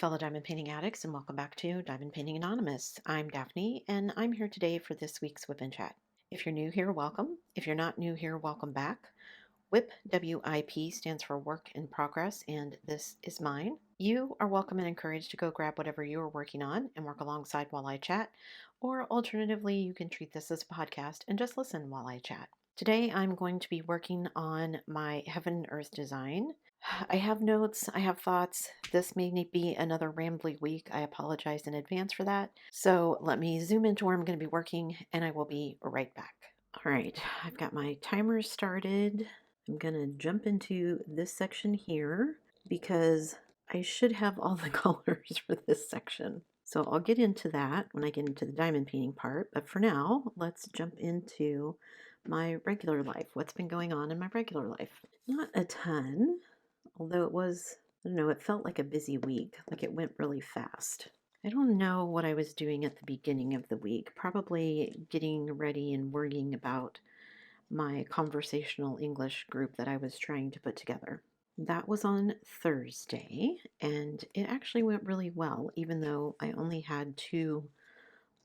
fellow diamond painting addicts, and welcome back to Diamond Painting Anonymous. I'm Daphne, and I'm here today for this week's WIP and Chat. If you're new here, welcome. If you're not new here, welcome back. WIP, W-I-P, stands for Work in Progress, and this is mine. You are welcome and encouraged to go grab whatever you are working on and work alongside while I chat, or alternatively, you can treat this as a podcast and just listen while I chat. Today, I'm going to be working on my Heaven and Earth design. I have notes, I have thoughts. This may be another rambly week. I apologize in advance for that. So let me zoom into where I'm going to be working and I will be right back. All right, I've got my timer started. I'm going to jump into this section here because I should have all the colors for this section. So I'll get into that when I get into the diamond painting part. But for now, let's jump into my regular life. What's been going on in my regular life? Not a ton. Although it was, I don't know, it felt like a busy week, like it went really fast. I don't know what I was doing at the beginning of the week, probably getting ready and worrying about my conversational English group that I was trying to put together. That was on Thursday, and it actually went really well, even though I only had 2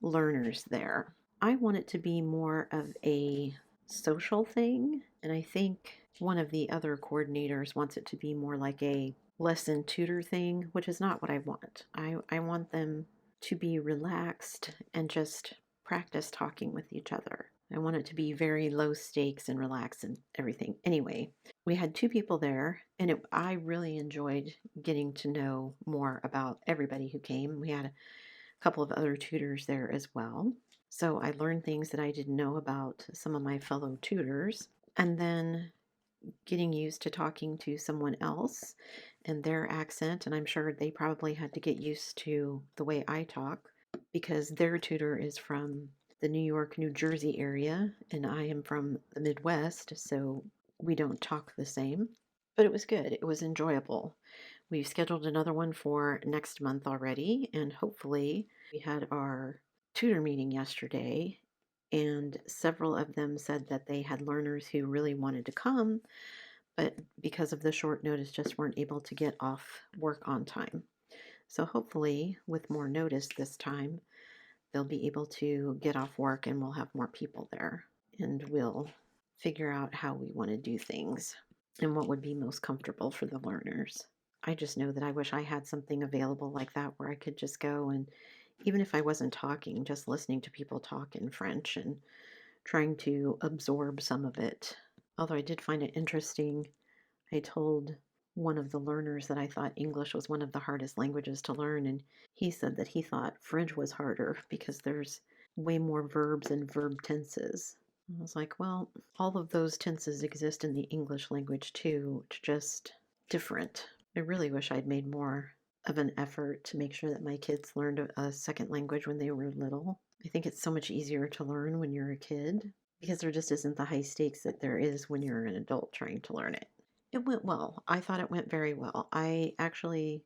learners there. I want it to be more of a social thing, and I think one of the other coordinators wants it to be more like a lesson tutor thing, which is not what I want. I want them to be relaxed and just practice talking with each other. I want it to be very low stakes and relaxed and everything. Anyway, we had 2 people there, and I really enjoyed getting to know more about everybody who came. We had a couple of other tutors there as well. So I learned things that I didn't know about some of my fellow tutors, and then getting used to talking to someone else and their accent, and I'm sure they probably had to get used to the way I talk because their tutor is from the New York, New Jersey area, and I am from the Midwest, so we don't talk the same. But it was good. It was enjoyable. We've scheduled another one for next month already, and hopefully we had our tutor meeting yesterday, and several of them said that they had learners who really wanted to come, but because of the short notice just weren't able to get off work on time. So hopefully with more notice this time, they'll be able to get off work and we'll have more people there, and we'll figure out how we want to do things and what would be most comfortable for the learners. I just know that I wish I had something available like that where I could just go and, even if I wasn't talking, just listening to people talk in French and trying to absorb some of it. Although I did find it interesting, I told one of the learners that I thought English was one of the hardest languages to learn, and he said that he thought French was harder because there's way more verbs and verb tenses. I was like, well, all of those tenses exist in the English language too. It's just different. I really wish I'd made more of an effort to make sure that my kids learned a second language when they were little. I think it's so much easier to learn when you're a kid because there just isn't the high stakes that there is when you're an adult trying to learn it. It went well. I thought it went very well. I actually,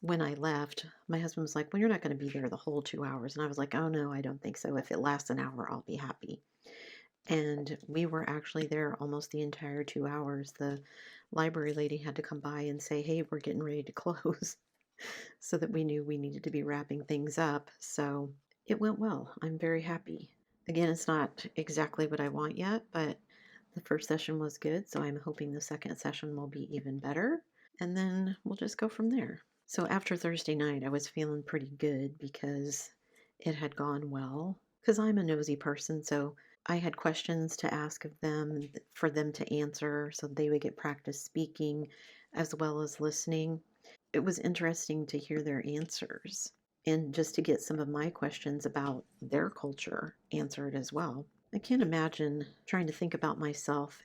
when I left, my husband was like, well, you're not going to be there the whole 2 hours. And I was like, oh, no, I don't think so. If it lasts an hour, I'll be happy. And we were actually there almost the entire 2 hours. The library lady had to come by and say, hey, we're getting ready to close, so that we knew we needed to be wrapping things up. So it went well. I'm very happy. Again, it's not exactly what I want yet, but the first session was good, so I'm hoping the second session will be even better, and then we'll just go from there. So after Thursday night, I was feeling pretty good because it had gone well, because I'm a nosy person, so I had questions to ask of them for them to answer so they would get practice speaking as well as listening. It was interesting to hear their answers and just to get some of my questions about their culture answered as well. I can't imagine trying to think about myself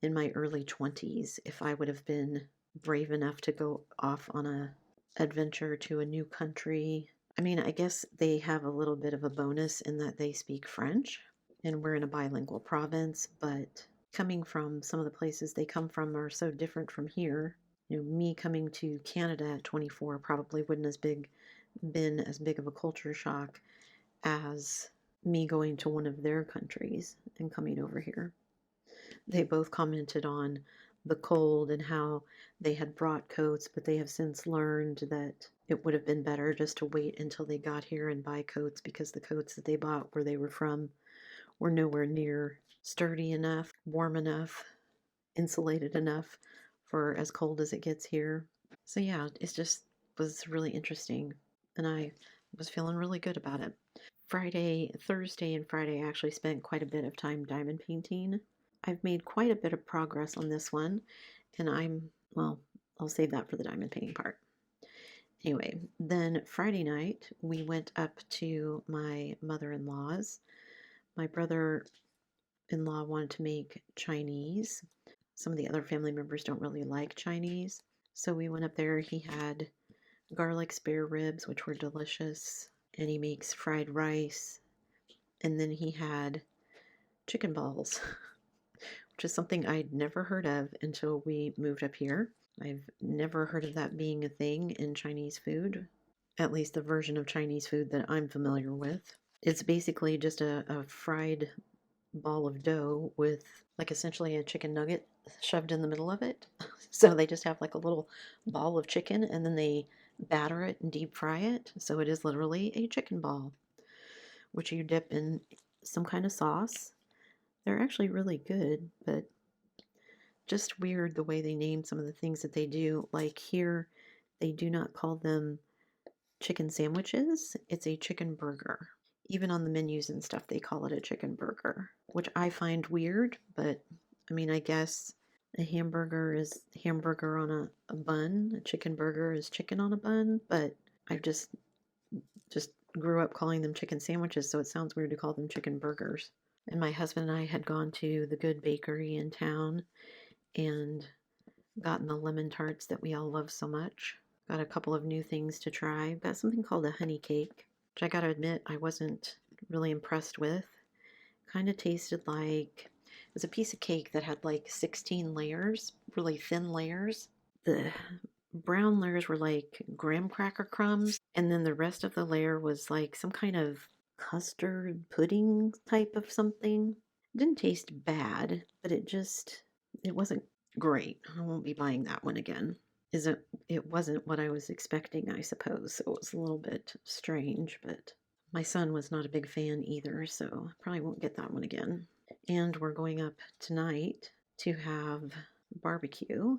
in my early 20s if I would have been brave enough to go off on a adventure to a new country. I mean, I guess they have a little bit of a bonus in that they speak French and we're in a bilingual province, but coming from some of the places they come from are so different from here. Me coming to Canada at 24 probably wouldn't been as big of a culture shock as me going to one of their countries and coming over here. They both commented on the cold and how they had brought coats, but they have since learned that it would have been better just to wait until they got here and buy coats because the coats that they bought where they were from were nowhere near sturdy enough, warm enough, insulated enough for as cold as it gets here. So yeah, it just was really interesting, and I was feeling really good about it. Thursday and Friday, I actually spent quite a bit of time diamond painting. I've made quite a bit of progress on this one, and well, I'll save that for the diamond painting part. Anyway, then Friday night, we went up to my mother-in-law's. My brother-in-law wanted to make Chinese. Some of the other family members don't really like Chinese. So we went up there. He had garlic spare ribs, which were delicious, and he makes fried rice. And then he had chicken balls, which is something I'd never heard of until we moved up here. I've never heard of that being a thing in Chinese food, at least the version of Chinese food that I'm familiar with. It's basically just a fried ball of dough with like essentially a chicken nugget shoved in the middle of it. So they just have like a little ball of chicken and then they batter it and deep fry it. So it is literally a chicken ball, which you dip in some kind of sauce. They're actually really good, but just weird the way they name some of the things that they do. Like here, they do not call them chicken sandwiches, it's a chicken burger. Even on the menus and stuff, they call it a chicken burger, which I find weird, but I mean, I guess a hamburger is hamburger on a bun, a chicken burger is chicken on a bun, but I just grew up calling them chicken sandwiches, so it sounds weird to call them chicken burgers. And my husband and I had gone to the good bakery in town and gotten the lemon tarts that we all love so much. Got a couple of new things to try. Got something called a honey cake, which I gotta admit I wasn't really impressed with. Kind of tasted like it was a piece of cake that had like 16 layers, really thin layers. The brown layers were like graham cracker crumbs, and then the rest of the layer was like some kind of custard pudding type of something. It didn't taste bad, but it wasn't great. I won't be buying that one again. It wasn't what I was expecting, I suppose, so it was a little bit strange, but my son was not a big fan either, so I probably won't get that one again. And we're going up tonight to have barbecue.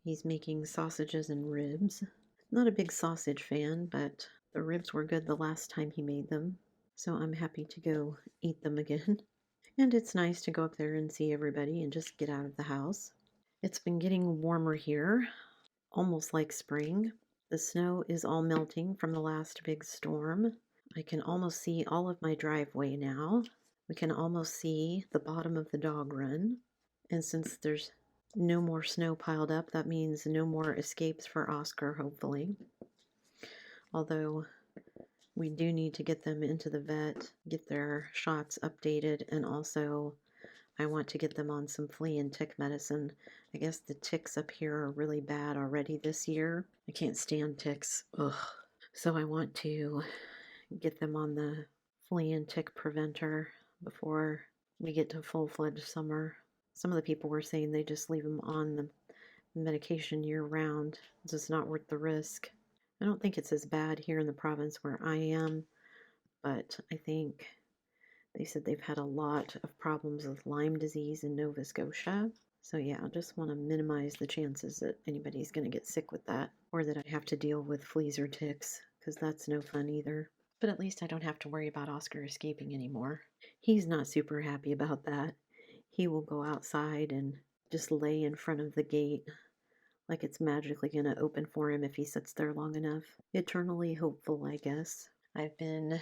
He's making sausages and ribs. Not a big sausage fan, but the ribs were good the last time he made them, so I'm happy to go eat them again. And it's nice to go up there and see everybody and just get out of the house. It's been getting warmer here, almost like spring. The snow is all melting from the last big storm. I can almost see all of my driveway now. We can almost see the bottom of the dog run. And since there's no more snow piled up, that means no more escapes for Oscar, hopefully. Although we do need to get them into the vet, get their shots updated, and also I want to get them on some flea and tick medicine. I guess the ticks up here are really bad already this year. I can't stand ticks. Ugh. So I want to get them on the flea and tick preventer before we get to full-fledged summer. Some of the people were saying they just leave them on the medication year-round. It's just not worth the risk. I don't think it's as bad here in the province where I am, but I think they said they've had a lot of problems with Lyme disease in Nova Scotia. So yeah, I just want to minimize the chances that anybody's going to get sick with that, or that I have to deal with fleas or ticks, because that's no fun either. But at least I don't have to worry about Oscar escaping anymore. He's not super happy about that. He will go outside and just lay in front of the gate like it's magically going to open for him if he sits there long enough. Eternally hopeful, I guess. I've been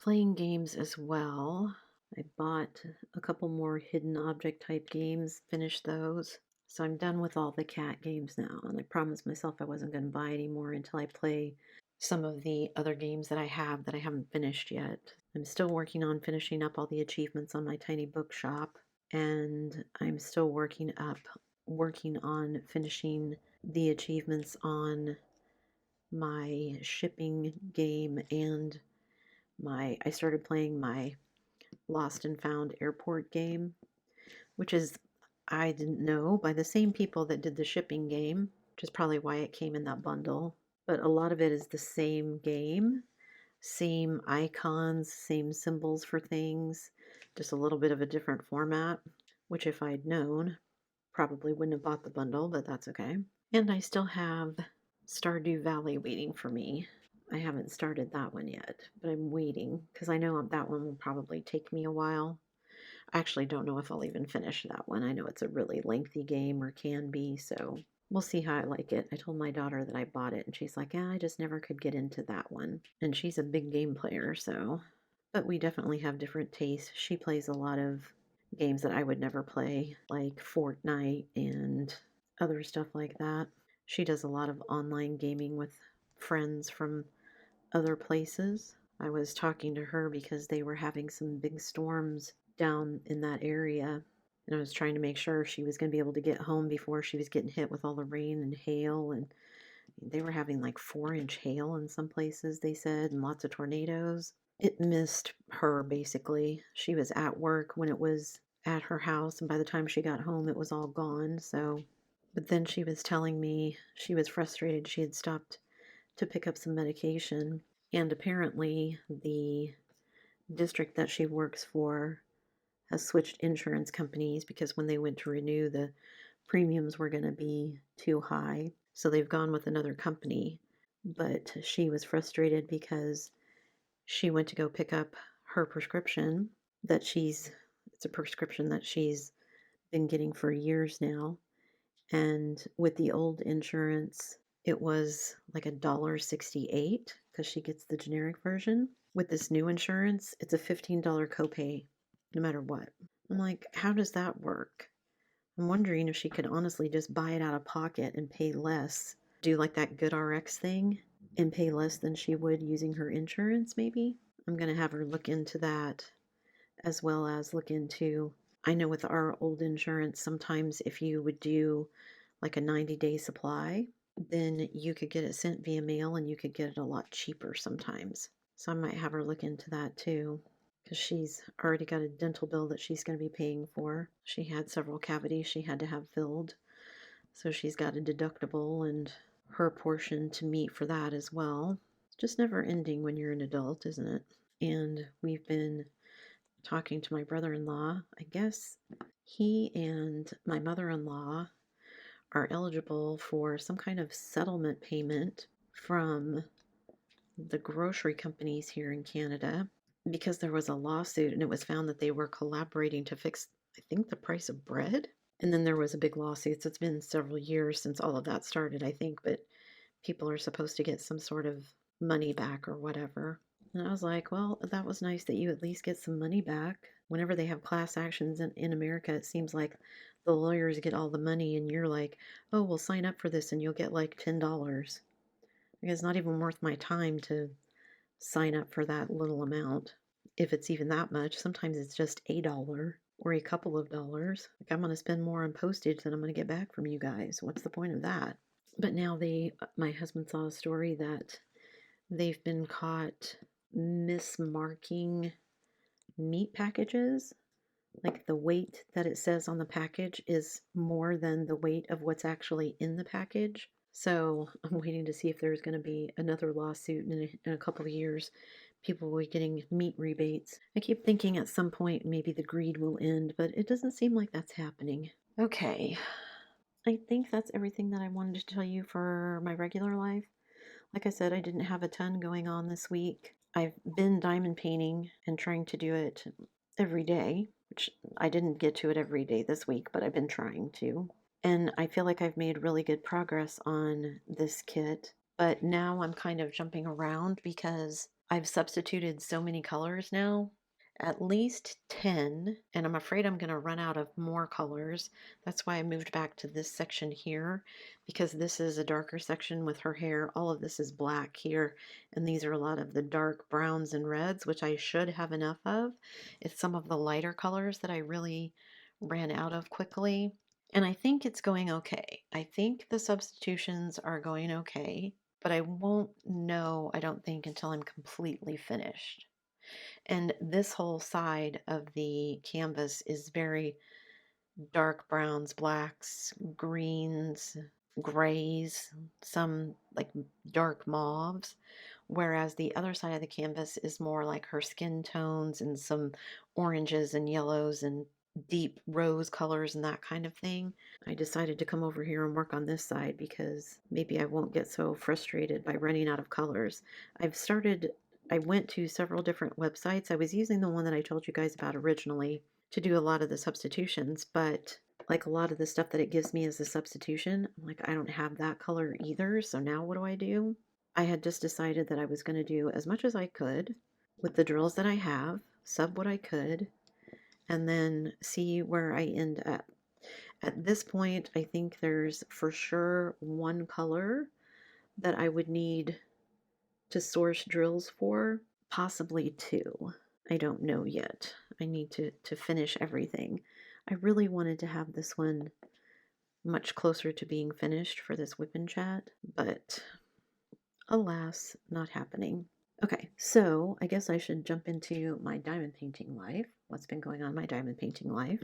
playing games as well. I bought a couple more hidden object type games, finished those. So I'm done with all the cat games now, and I promised myself I wasn't going to buy any more until I play some of the other games that I have that I haven't finished yet. I'm still working on finishing up all the achievements on my tiny bookshop, and I'm still working on finishing the achievements on my shipping game and I started playing my Lost and Found airport game, which is I didn't know, by the same people that did the shipping game, which is probably why it came in that bundle. But a lot of it is the same game, same icons, same symbols for things, just a little bit of a different format, which if I'd known, probably wouldn't have bought the bundle, but that's okay. And I still have Stardew Valley waiting for me. I haven't started that one yet, but I'm waiting because I know that one will probably take me a while. I actually don't know if I'll even finish that one. I know it's a really lengthy game or can be, so we'll see how I like it. I told my daughter that I bought it, and she's like, yeah, I just never could get into that one. And she's a big game player, so. But we definitely have different tastes. She plays a lot of games that I would never play, like Fortnite and other stuff like that. She does a lot of online gaming with friends from other places. I was talking to her because they were having some big storms down in that area. And I was trying to make sure she was going to be able to get home before she was getting hit with all the rain and hail. And they were having like 4-inch hail in some places, they said, and lots of tornadoes. It missed her basically. She was at work when it was at her house, and by the time she got home, it was all gone. So, but then she was telling me she was frustrated. She had stopped to pick up some medication, and apparently the district that she works for has switched insurance companies because when they went to renew, the premiums were going to be too high. So they've gone with another company. But she was frustrated because she went to go pick up her prescription it's a prescription that she's been getting for years now. And with the old insurance, it was like $1.68 because she gets the generic version. With this new insurance, it's a $15 copay no matter what. I'm like, how does that work? I'm wondering if she could honestly just buy it out of pocket and pay less, do like that Good RX thing and pay less than she would using her insurance, maybe. I'm going to have her look into that as well as look into. I know with our old insurance, sometimes if you would do like a 90-day supply, then you could get it sent via mail and you could get it a lot cheaper sometimes. So I might have her look into that too, because she's already got a dental bill that she's going to be paying for. She had several cavities she had to have filled, so she's got a deductible and her portion to meet for that as well. It's just never ending when you're an adult, isn't it? And we've been talking to my brother-in-law. I guess he and my mother-in-law are eligible for some kind of settlement payment from the grocery companies here in Canada because there was a lawsuit and it was found that they were collaborating to fix, I think, the price of bread. And then there was a big lawsuit. So it's been several years since all of that started, I think, but people are supposed to get some sort of money back or whatever. And I was like, well, that was nice that you at least get some money back. Whenever they have class actions in America, it seems like the lawyers get all the money and you're like, oh, well, sign up for this and you'll get like $10. Like, it's not even worth my time to sign up for that little amount. If it's even that much, sometimes it's just $1 or a couple of dollars. Like, I'm going to spend more on postage than I'm going to get back from you guys. What's the point of that? But now my husband saw a story that they've been caught mismarking meat packages. Like the weight that it says on the package is more than the weight of what's actually in the package. So I'm waiting to see if there's going to be another lawsuit in a couple of years. People will be getting meat rebates. I keep thinking at some point maybe the greed will end, but it doesn't seem like that's happening. Okay, I think that's everything that I wanted to tell you for my regular life. Like I said, I didn't have a ton going on this week. I've been diamond painting and trying to do it every day, which I didn't get to it every day this week, but I've been trying to. And I feel like I've made really good progress on this kit. But now I'm kind of jumping around because I've substituted so many colors now, at least 10, and I'm afraid I'm going to run out of more colors. That's why I moved back to this section here, because this is a darker section with her hair. All of this is black here, and these are a lot of the dark browns and reds, which I should have enough of. It's some of the lighter colors that I really ran out of quickly. And I think it's going okay. I think the substitutions are going okay, but I won't know, I don't think, until I'm completely finished. And this whole side of the canvas is very dark browns, blacks, greens, grays, some like dark mauves, whereas the other side of the canvas is more like her skin tones and some oranges and yellows and deep rose colors and that kind of thing. I decided to come over here and work on this side because maybe I won't get so frustrated by running out of colors. I went to several different websites. I was using the one that I told you guys about originally to do a lot of the substitutions, but like a lot of the stuff that it gives me as a substitution, I'm like, I don't have that color either. So now what do? I had just decided that I was going to do as much as I could with the drills that I have, sub what I could, and then see where I end up. At this point, I think there's for sure one color that I would need to source drills for, possibly two. I don't know yet. I need to finish everything. I really wanted to have this one much closer to being finished for this whip and chat, but alas, not happening. Okay, so I guess I should jump into my diamond painting life. What's been going on in my diamond painting life?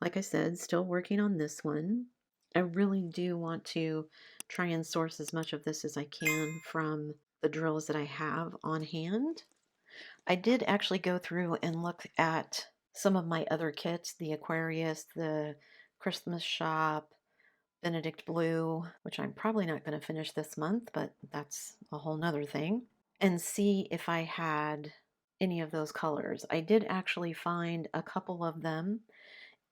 Like I said, still working on this one. I really do want to try and source as much of this as I can from the drills that I have on hand. I did actually go through and look at some of my other kits, the Aquarius, the Christmas Shop, Benedict Blue, which I'm probably not going to finish this month, but that's a whole nother thing, and see if I had any of those colors. I did actually find a couple of them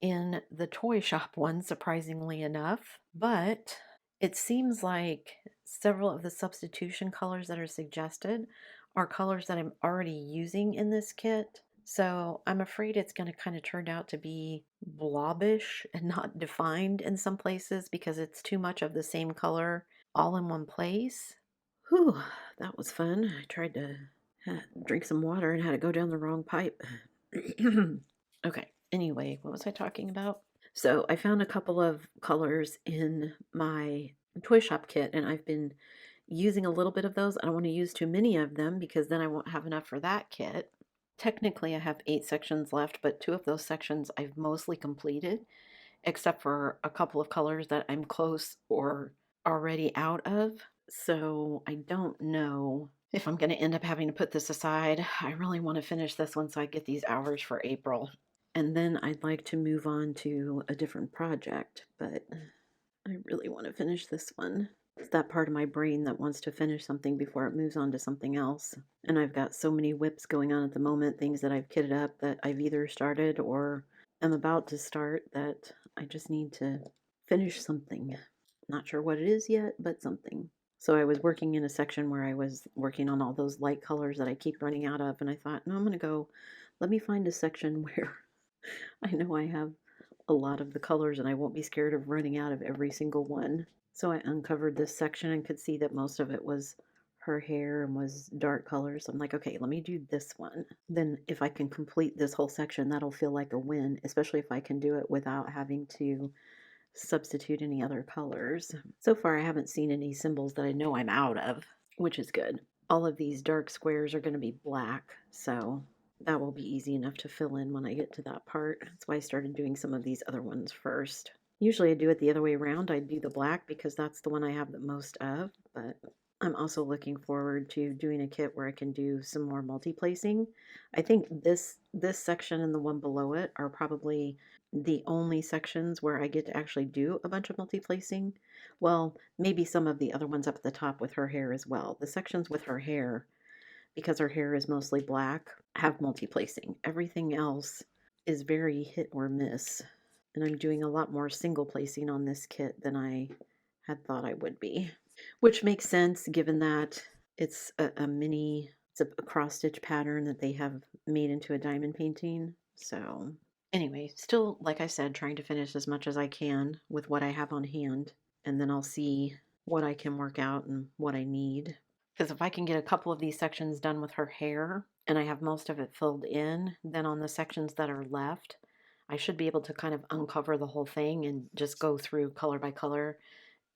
in the toy shop one, surprisingly enough, but it seems like several of the substitution colors that are suggested are colors that I'm already using in this kit. So I'm afraid it's going to kind of turn out to be blobbish and not defined in some places because it's too much of the same color all in one place. Whew, that was fun. I tried to drink some water and had to go down the wrong pipe. Okay, anyway, what was I talking about? So I found a couple of colors in my toy shop kit, and I've been using a little bit of those. I don't want to use too many of them because then I won't have enough for that kit. Technically, I have 8 sections left, but 2 of those sections I've mostly completed, except for a couple of colors that I'm close or already out of. So I don't know if I'm going to end up having to put this aside. I really want to finish this one so I get these hours for April. And then I'd like to move on to a different project, but I really want to finish this one. It's that part of my brain that wants to finish something before it moves on to something else. And I've got so many whips going on at the moment, things that I've kitted up that I've either started or am about to start, that I just need to finish something. Not sure what it is yet, but something. So I was working in a section where I was working on all those light colors that I keep running out of, and I thought, no, I'm going to go, let me find a section where I know I have a lot of the colors and I won't be scared of running out of every single one. So I uncovered this section and could see that most of it was her hair and was dark colors. I'm like, okay, let me do this one. Then if I can complete this whole section, that'll feel like a win, especially if I can do it without having to substitute any other colors. So far, I haven't seen any symbols that I know I'm out of, which is good. All of these dark squares are going to be black, so that will be easy enough to fill in when I get to that part. That's why I started doing some of these other ones first. Usually I do it the other way around. I do the black because that's the one I have the most of, but I'm also looking forward to doing a kit where I can do some more multi-placing. I think this section and the one below it are probably the only sections where I get to actually do a bunch of multi-placing. Well, maybe some of the other ones up at the top with her hair as well. The sections with her hair, because her hair is mostly black, have multi-placing. Everything else is very hit or miss. And I'm doing a lot more single placing on this kit than I had thought I would be. Which makes sense given that it's it's a cross stitch pattern that they have made into a diamond painting. So anyway, still, like I said, trying to finish as much as I can with what I have on hand. And then I'll see what I can work out and what I need. Because if I can get a couple of these sections done with her hair and I have most of it filled in, then on the sections that are left, I should be able to kind of uncover the whole thing and just go through color by color.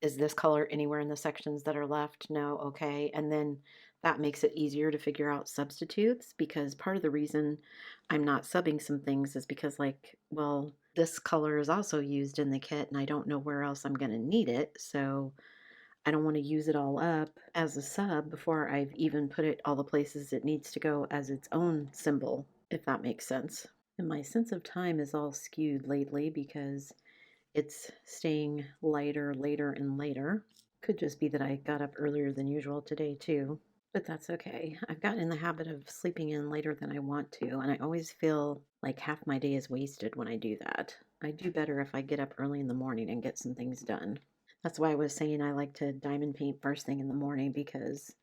Is this color anywhere in the sections that are left? No, okay. And then that makes it easier to figure out substitutes, because part of the reason I'm not subbing some things is because, like, well, this color is also used in the kit and I don't know where else I'm going to need it. So I don't want to use it all up as a sub before I've even put it all the places it needs to go as its own symbol, if that makes sense. And my sense of time is all skewed lately because it's staying lighter, later, and later. Could just be that I got up earlier than usual today, too. But that's okay. I've gotten in the habit of sleeping in later than I want to, and I always feel like half my day is wasted when I do that. I do better if I get up early in the morning and get some things done. That's why I was saying I like to diamond paint first thing in the morning because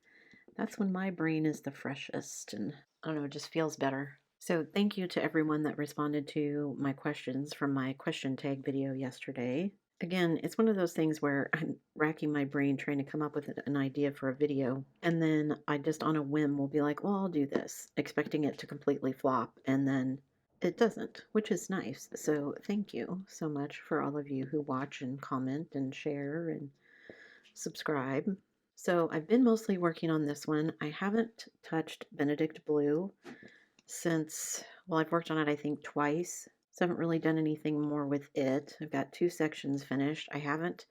that's when my brain is the freshest and I don't know, it just feels better. So thank you to everyone that responded to my questions from my question tag video yesterday. Again, it's one of those things where I'm racking my brain trying to come up with an idea for a video, and then I just on a whim will be like, well, I'll do this, expecting it to completely flop, and then it doesn't, which is nice. So thank you so much for all of you who watch and comment and share and subscribe. So I've been mostly working on this one. I haven't touched Benedict Blue since, well, I've worked on it I think twice. So I haven't really done anything more with it. I've got 2 sections finished. I haven't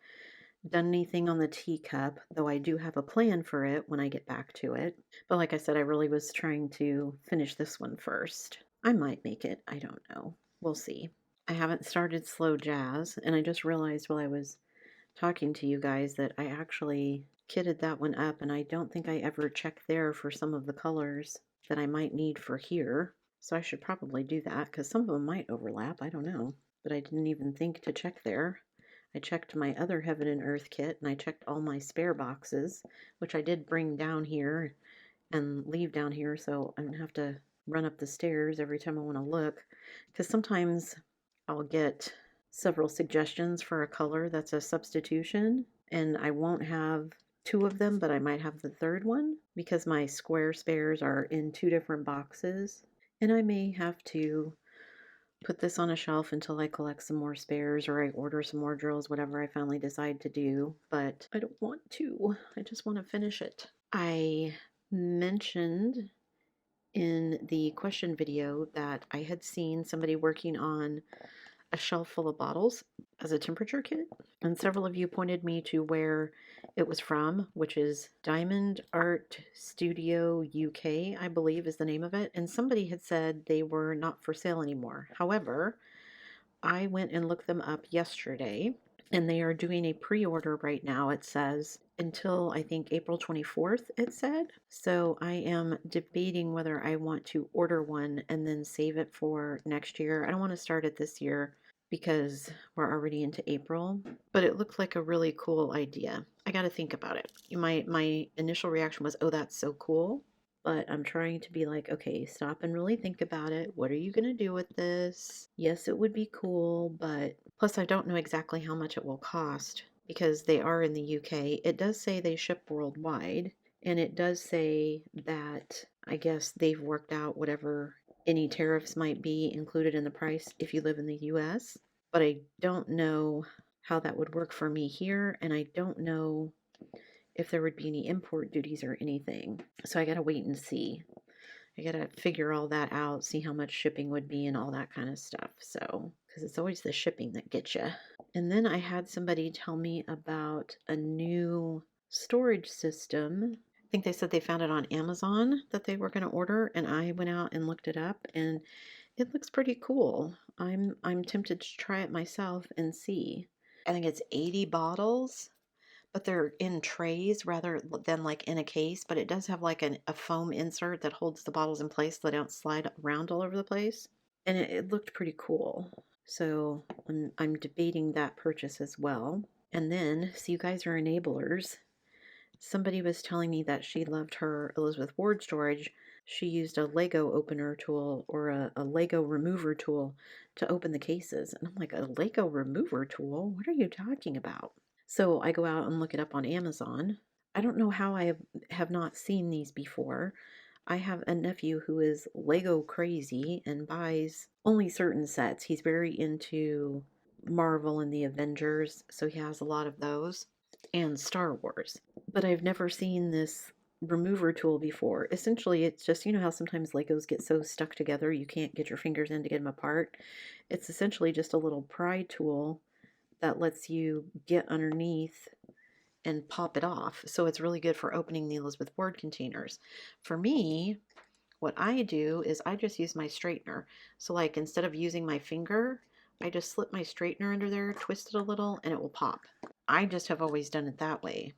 done anything on the teacup, though I do have a plan for it when I get back to it. But like I said, I really was trying to finish this one first. I might make it. I don't know. We'll see. I haven't started Slow Jazz, and I just realized while I was talking to you guys that I actually kitted that one up, and I don't think I ever checked there for some of the colors that I might need for here. So I should probably do that because some of them might overlap. I don't know. But I didn't even think to check there. I checked my other Heaven and Earth kit and I checked all my spare boxes, which I did bring down here and leave down here so I don't have to run up the stairs every time I want to look. Because sometimes I'll get several suggestions for a color that's a substitution and I won't have 2 of them, but I might have the 3rd one because my square spares are in 2 different boxes. And I may have to put this on a shelf until I collect some more spares or I order some more drills, whatever I finally decide to do. But I don't want to. I just want to finish it. I mentioned in the question video that I had seen somebody working on a shelf full of bottles as a temperature kit. And several of you pointed me to where it was from, which is Diamond Art Studio UK, I believe is the name of it. And somebody had said they were not for sale anymore. However, I went and looked them up yesterday and they are doing a pre-order right now. It says until I think April 24th, it said. So I am debating whether I want to order one and then save it for next year. I don't want to start it this year because we're already into April, but it looked like a really cool idea. I got to think about it. My initial reaction was, oh, that's so cool. But I'm trying to be like, okay, stop and really think about it. What are you going to do with this? Yes, it would be cool, but plus I don't know exactly how much it will cost because they are in the UK. It does say they ship worldwide, and it does say that I guess they've worked out whatever any tariffs might be included in the price if you live in the US. But I don't know how that would work for me here, and I don't know if there would be any import duties or anything. So I gotta wait and see. I gotta figure all that out, see how much shipping would be and all that kind of stuff. So, because it's always the shipping that gets you. And then I had somebody tell me about a new storage system. I think they said they found it on Amazon that they were going to order, and I went out and looked it up, and it looks pretty cool. I'm tempted to try it myself and see. I think it's 80 bottles, but they're in trays rather than like in a case, but it does have like a foam insert that holds the bottles in place so they don't slide around all over the place. And it looked pretty cool. So I'm debating that purchase as well. And then, so you guys are enablers. Somebody was telling me that she loved her Elizabeth Ward storage. She used a Lego opener tool or a Lego remover tool to open the cases. And I'm like, a Lego remover tool? What are you talking about? So I go out and look it up on Amazon. I don't know how I have not seen these before. I have a nephew who is Lego crazy and buys only certain sets. He's very into Marvel and the Avengers, so he has a lot of those, and Star Wars. But I've never seen this remover tool before. Essentially, it's just, you know how sometimes Legos get so stuck together you can't get your fingers in to get them apart? It's essentially just a little pry tool that lets you get underneath and pop it off. So it's really good for opening the Elizabeth Ward containers. For me, what I do is I just use my straightener. So like instead of using my finger, I just slip my straightener under there, twist it a little, and it will pop. I just have always done it that way.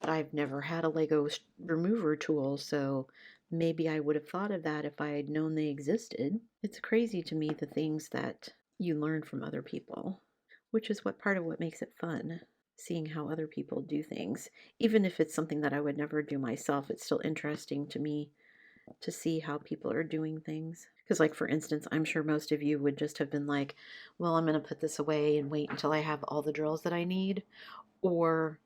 But I've never had a Lego remover tool, so maybe I would have thought of that if I had known they existed. It's crazy to me the things that you learn from other people, which is what part of what makes it fun, seeing how other people do things. Even if it's something that I would never do myself, it's still interesting to me to see how people are doing things. Because, like, for instance, I'm sure most of you would just have been like, well, I'm going to put this away and wait until I have all the drills that I need. Or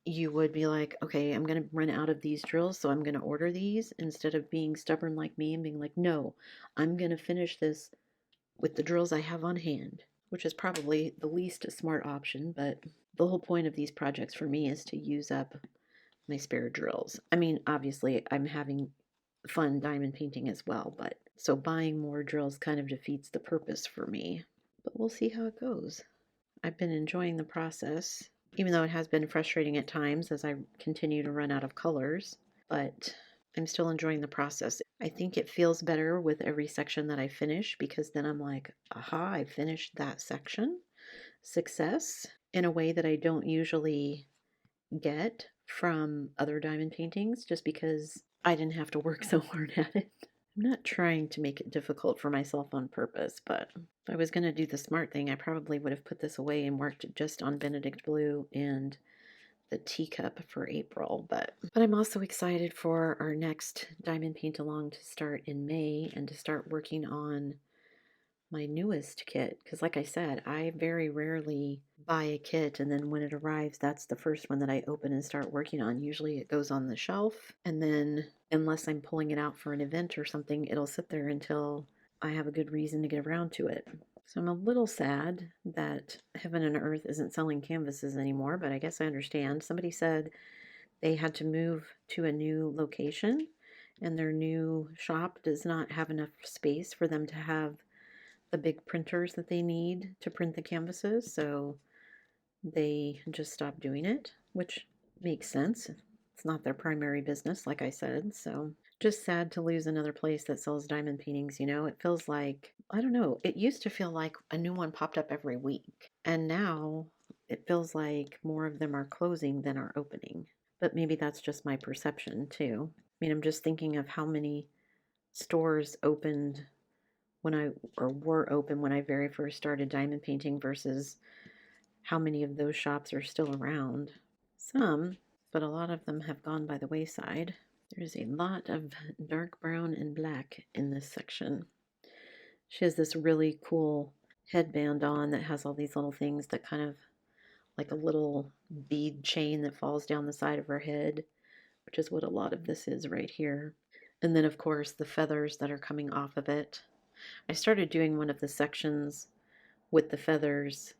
you would be like, okay, I'm going to run out of these drills, so I'm going to order these, instead of being stubborn like me and being like, no, I'm going to finish this with the drills I have on hand, which is probably the least smart option. But the whole point of these projects for me is to use up my spare drills. I mean, obviously, I'm having fun diamond painting as well, but so buying more drills kind of defeats the purpose for me. But we'll see how it goes. I've been enjoying the process, even though it has been frustrating at times as I continue to run out of colors, but I'm still enjoying the process. I think it feels better with every section that I finish, because then I'm like, aha, I finished that section. Success, in a way that I don't usually get from other diamond paintings, just because I didn't have to work so hard at it. I'm not trying to make it difficult for myself on purpose, but if I was going to do the smart thing, I probably would have put this away and worked just on Benedict Blue and the teacup for April. But I'm also excited for our next Diamond Paint Along to start in May, and to start working on my newest kit, because like I said, I very rarely buy a kit and then when it arrives, that's the first one that I open and start working on. Usually it goes on the shelf, and then unless I'm pulling it out for an event or something, it'll sit there until I have a good reason to get around to it. So I'm a little sad that Heaven and Earth isn't selling canvases anymore, but I guess I understand. Somebody said they had to move to a new location, and their new shop does not have enough space for them to have the big printers that they need to print the canvases, so they just stopped doing it, which makes sense. It's not their primary business, like I said, so just sad to lose another place that sells diamond paintings. It feels like, I don't know, it used to feel like a new one popped up every week, and now it feels like more of them are closing than are opening. But maybe that's just my perception too. I mean, I'm just thinking of how many stores opened when were open when I very first started diamond painting, versus how many of those shops are still around. Some, but a lot of them have gone by the wayside. There's a lot of dark brown and black in this section. She has this really cool headband on that has all these little things that kind of like a little bead chain that falls down the side of her head, which is what a lot of this is right here. And then, of course, the feathers that are coming off of it. I started doing one of the sections with the feathers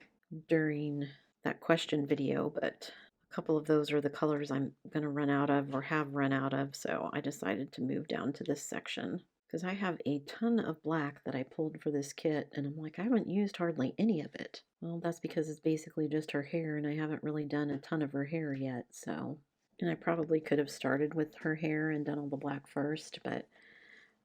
during that question video, but a couple of those are the colors I'm going to run out of or have run out of, so I decided to move down to this section because I have a ton of black that I pulled for this kit, and I'm like, I haven't used hardly any of it. Well, that's because it's basically just her hair, and I haven't really done a ton of her hair yet, so. And I probably could have started with her hair and done all the black first, but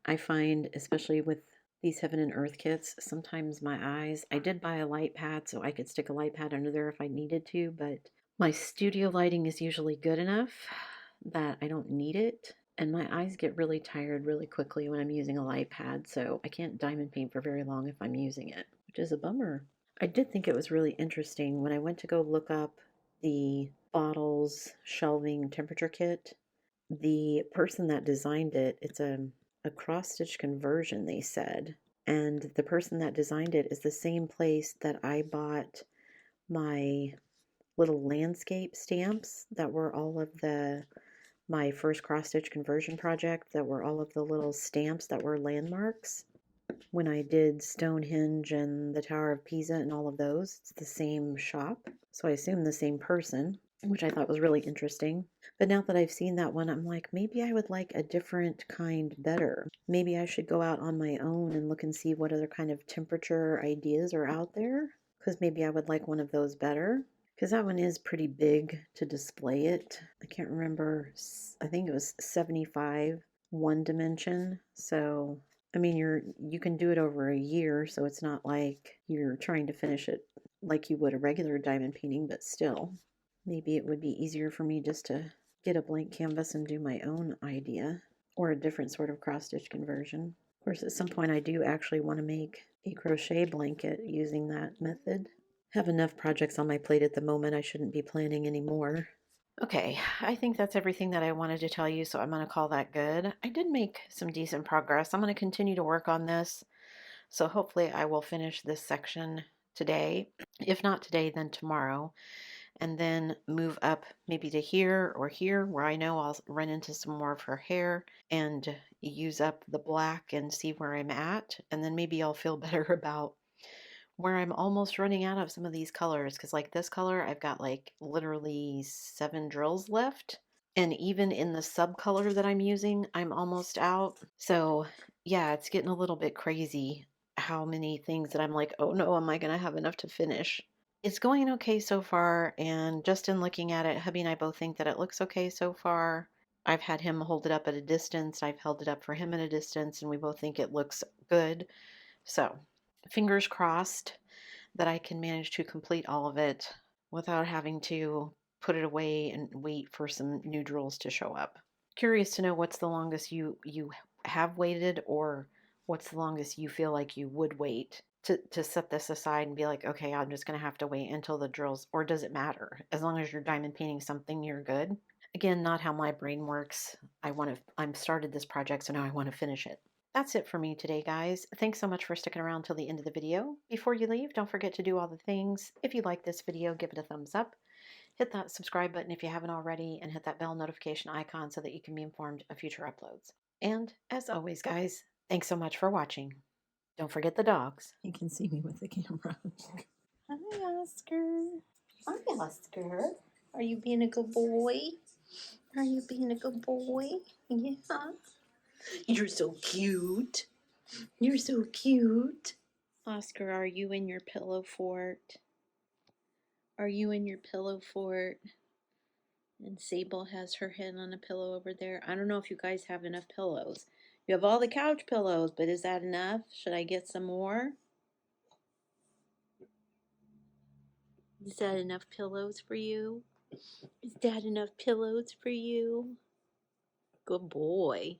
I find, especially with these Heaven and Earth kits, sometimes my eyes, I did buy a light pad so I could stick a light pad under there if I needed to, but my studio lighting is usually good enough that I don't need it. And my eyes get really tired really quickly when I'm using a light pad, so I can't diamond paint for very long if I'm using it, which is a bummer. I did think it was really interesting when I went to go look up the bottles shelving temperature kit. The person that designed it, it's a cross stitch conversion, they said. And the person that designed it is the same place that I bought my little landscape stamps that were all of my first cross stitch conversion project, that were all of the little stamps that were landmarks. When I did Stonehenge and the Tower of Pisa and all of those, it's the same shop. So I assume the same person. which I thought was really interesting. But now that I've seen that one, I'm like, maybe I would like a different kind better. Maybe I should go out on my own and look and see what other kind of temperature ideas are out there, because maybe I would like one of those better. Because that one is pretty big to display it. I can't remember, I think it was 75 one dimension. So I mean, you can do it over a year, so it's not like you're trying to finish it like you would a regular diamond painting, but still. Maybe it would be easier for me just to get a blank canvas and do my own idea, or a different sort of cross stitch conversion. Of course, at some point I do actually want to make a crochet blanket using that method. I have enough projects on my plate at the moment, I shouldn't be planning any more. Okay, I think that's everything that I wanted to tell you, so I'm going to call that good. I did make some decent progress. I'm going to continue to work on this, so hopefully I will finish this section today. If not today, then tomorrow, and then move up maybe to here or here, where I know I'll run into some more of her hair and use up the black and see where I'm at, and then maybe I'll feel better about where I'm almost running out of some of these colors, because like this color, I've got like literally 7 drills left. And even in the sub color that I'm using, I'm almost out. So yeah, it's getting a little bit crazy how many things that I'm like, oh no, am I going to have enough to finish? It's going okay so far, and just in looking at it, hubby and I both think that it looks okay so far. I've had him hold it up at a distance, I've held it up for him at a distance, and we both think it looks good. So fingers crossed that I can manage to complete all of it without having to put it away and wait for some new drills to show up. Curious to know what's the longest you have waited, or what's the longest you feel like you would wait to set this aside and be like, okay, I'm just going to have to wait until the drills, or does it matter? As long as you're diamond painting something, you're good. Again, not how my brain works. I'm started this project, so now I want to finish it. That's it for me today, guys. Thanks so much for sticking around till the end of the video. Before you leave, don't forget to do all the things. If you like this video, give it a thumbs up. Hit that subscribe button if you haven't already, and hit that bell notification icon so that you can be informed of future uploads. And as always, guys, thanks so much for watching. Don't forget the dogs. You can see me with the camera. Hi, Oscar. Hi, Oscar. Are you being a good boy? Are you being a good boy? Yeah. You're so cute. You're so cute. Oscar, are you in your pillow fort? Are you in your pillow fort? And Sable has her head on a pillow over there. I don't know if you guys have enough pillows. You have all the couch pillows, but is that enough? Should I get some more? Is that enough pillows for you? Is that enough pillows for you? Good boy.